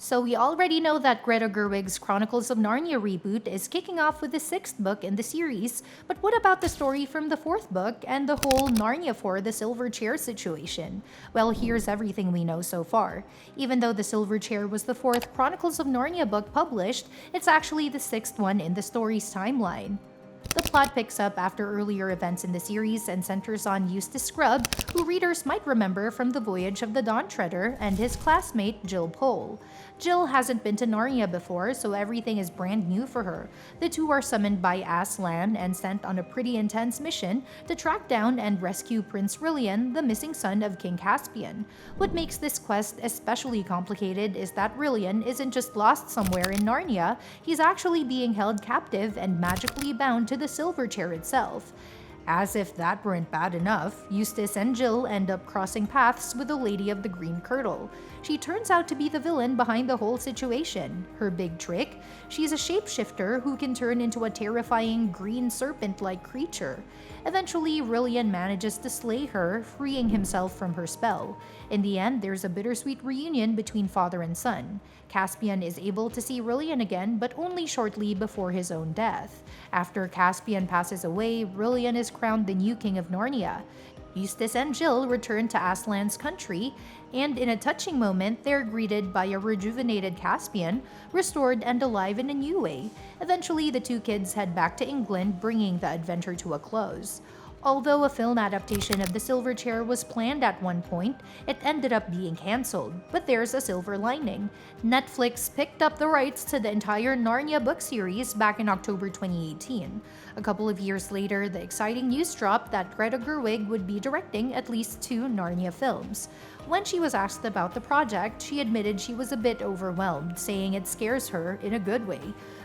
So we already know that Greta Gerwig's Chronicles of Narnia reboot is kicking off with the sixth book in the series, but what about the story from the fourth book and the whole Narnia for the Silver Chair situation? Well, here's everything we know so far. Even though the Silver Chair was the fourth Chronicles of Narnia book published, it's actually the sixth one in the story's timeline. The plot picks up after earlier events in the series and centers on Eustace Scrubb, who readers might remember from the Voyage of the Dawn Treader, and his classmate Jill Pole. Jill hasn't been to Narnia before, so everything is brand new for her. The two are summoned by Aslan and sent on a pretty intense mission to track down and rescue Prince Rilian, the missing son of King Caspian. What makes this quest especially complicated is that Rilian isn't just lost somewhere in Narnia, he's actually being held captive and magically bound to the Silver Chair itself. As if that weren't bad enough, Eustace and Jill end up crossing paths with the Lady of the Green Kirtle. She turns out to be the villain behind the whole situation. Her big trick? She's a shapeshifter who can turn into a terrifying green serpent-like creature. Eventually, Rilian manages to slay her, freeing himself from her spell. In the end, there's a bittersweet reunion between father and son. Caspian is able to see Rilian again, but only shortly before his own death. After Caspian passes away, Rilian is crowned the new King of Narnia. Eustace and Jill return to Aslan's country, and in a touching moment, they're greeted by a rejuvenated Caspian, restored and alive in a new way. Eventually, the two kids head back to England, bringing the adventure to a close. Although a film adaptation of The Silver Chair was planned at one point, it ended up being cancelled. But there's a silver lining. Netflix picked up the rights to the entire Narnia book series back in October 2018. A couple of years later, the exciting news dropped that Greta Gerwig would be directing at least 2 Narnia films. When she was asked about the project, she admitted she was a bit overwhelmed, saying it scares her in a good way.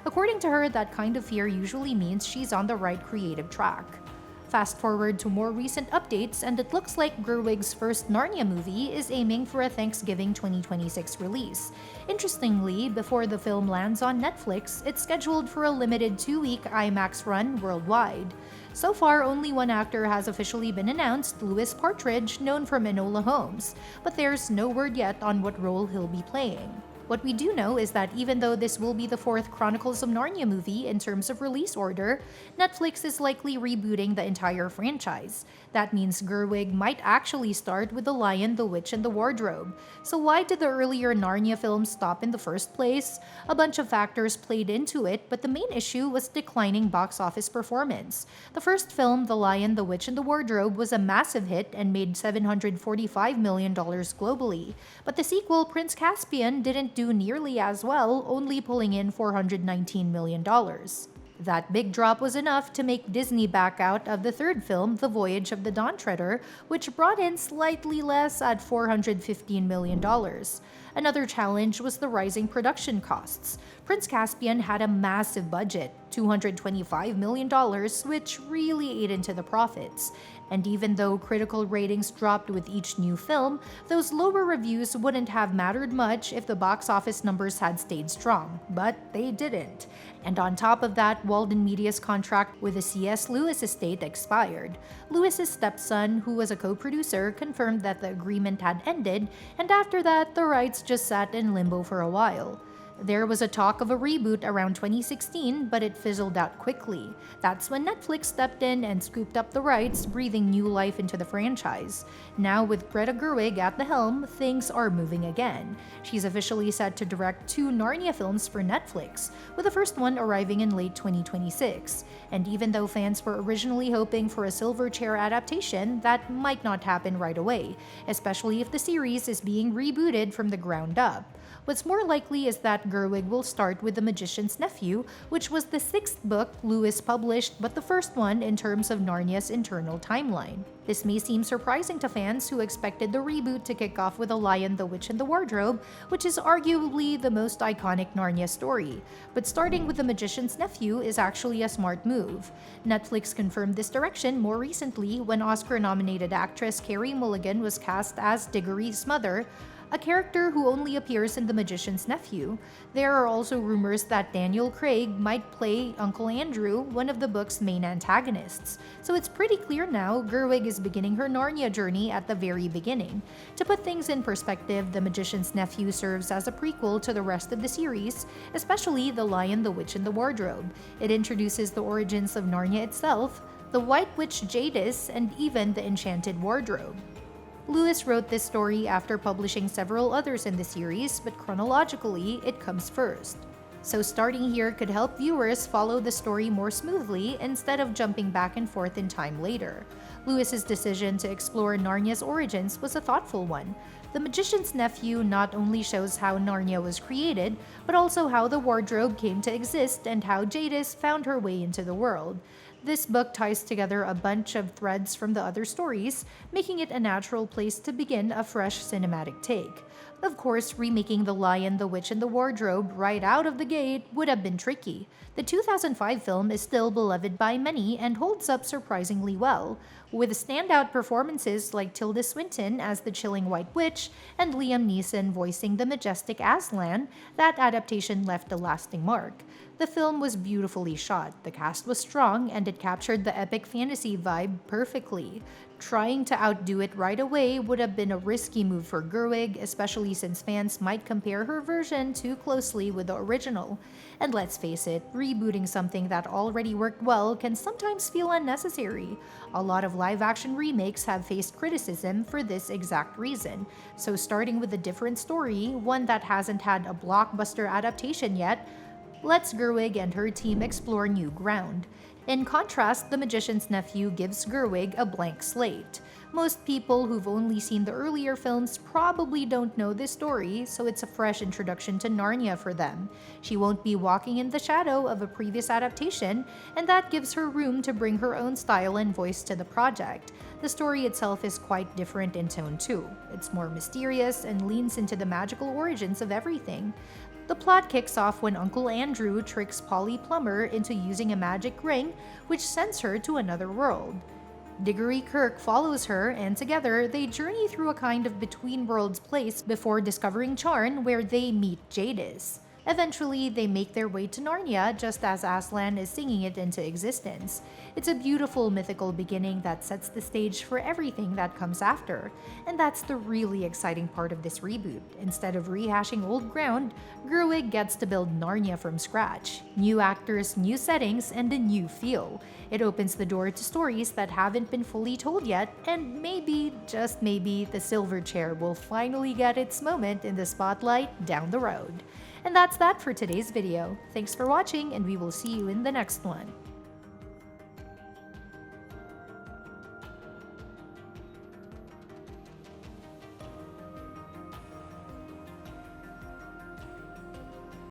According to her, that kind of fear usually means she's on the right creative track. Fast forward to more recent updates, and it looks like Gerwig's first Narnia movie is aiming for a Thanksgiving 2026 release. Interestingly, before the film lands on Netflix, it's scheduled for a limited 2-week IMAX run worldwide. So far, only one actor has officially been announced, Louis Partridge, known from Enola Holmes, but there's no word yet on what role he'll be playing. What we do know is that even though this will be the 4th Chronicles of Narnia movie in terms of release order, Netflix is likely rebooting the entire franchise. That means Gerwig might actually start with The Lion, the Witch, and the Wardrobe. So why did the earlier Narnia films stop in the first place? A bunch of factors played into it, but the main issue was declining box office performance. The first film, The Lion, the Witch, and the Wardrobe, was a massive hit and made $745 million globally. But the sequel, Prince Caspian, didn't do nearly as well, only pulling in $419 million. That big drop was enough to make Disney back out of the third film, The Voyage of the Dawn Treader, which brought in slightly less at $415 million. Another challenge was the rising production costs. Prince Caspian had a massive budget, $225 million, which really ate into the profits. And even though critical ratings dropped with each new film, those lower reviews wouldn't have mattered much if the box office numbers had stayed strong, but they didn't. And on top of that, Walden Media's contract with the C.S. Lewis estate expired. Lewis's stepson, who was a co-producer, confirmed that the agreement had ended, and after that, the rights just sat in limbo for a while. There was a talk of a reboot around 2016, but it fizzled out quickly. That's when Netflix stepped in and scooped up the rights, breathing new life into the franchise. Now, with Greta Gerwig at the helm, things are moving again. She's officially set to direct 2 Narnia films for Netflix, with the first one arriving in late 2026. And even though fans were originally hoping for a Silver Chair adaptation, that might not happen right away, especially if the series is being rebooted from the ground up. What's more likely is that Gerwig will start with The Magician's Nephew, which was the 6th book Lewis published, but the first one in terms of Narnia's internal timeline. This may seem surprising to fans who expected the reboot to kick off with The Lion, the Witch, and the Wardrobe, which is arguably the most iconic Narnia story. But starting with The Magician's Nephew is actually a smart move. Netflix confirmed this direction more recently when Oscar-nominated actress Carey Mulligan was cast as Diggory's mother. a character who only appears in The Magician's Nephew. There are also rumors that Daniel Craig might play Uncle Andrew, one of the book's main antagonists. So it's pretty clear now Gerwig is beginning her Narnia journey at the very beginning. To put things in perspective, The Magician's Nephew serves as a prequel to the rest of the series, especially The Lion, the Witch, and the Wardrobe. It introduces the origins of Narnia itself, the White Witch Jadis, and even the Enchanted Wardrobe. Lewis wrote this story after publishing several others in the series, but chronologically, it comes first. So starting here could help viewers follow the story more smoothly instead of jumping back and forth in time later. Lewis's decision to explore Narnia's origins was a thoughtful one. The Magician's Nephew not only shows how Narnia was created, but also how the wardrobe came to exist and how Jadis found her way into the world. This book ties together a bunch of threads from the other stories, making it a natural place to begin a fresh cinematic take. Of course, remaking The Lion, the Witch, and the Wardrobe right out of the gate would have been tricky. The 2005 film is still beloved by many and holds up surprisingly well, with standout performances like Tilda Swinton as the chilling White Witch and Liam Neeson voicing the majestic Aslan. That adaptation left a lasting mark. The film was beautifully shot, the cast was strong, and it captured the epic fantasy vibe perfectly. Trying to outdo it right away would have been a risky move for Gerwig, especially since fans might compare her version too closely with the original. And let's face it, rebooting something that already worked well can sometimes feel unnecessary. A lot of live-action remakes have faced criticism for this exact reason. So starting with a different story, one that hasn't had a blockbuster adaptation yet, lets Gerwig and her team explore new ground. In contrast, The Magician's Nephew gives Gerwig a blank slate. Most people who've only seen the earlier films probably don't know this story, so it's a fresh introduction to Narnia for them. She won't be walking in the shadow of a previous adaptation, and that gives her room to bring her own style and voice to the project. The story itself is quite different in tone too. It's more mysterious and leans into the magical origins of everything. The plot kicks off when Uncle Andrew tricks Polly Plummer into using a magic ring, which sends her to another world. Diggory Kirk follows her, and together they journey through a kind of between-worlds place before discovering Charn, where they meet Jadis. Eventually, they make their way to Narnia just as Aslan is singing it into existence. It's a beautiful mythical beginning that sets the stage for everything that comes after. And that's the really exciting part of this reboot. Instead of rehashing old ground, Gerwig gets to build Narnia from scratch. New actors, new settings, and a new feel. It opens the door to stories that haven't been fully told yet, and maybe, just maybe, the silver chair will finally get its moment in the spotlight down the road. And that's that for today's video. Thanks for watching, and we will see you in the next one.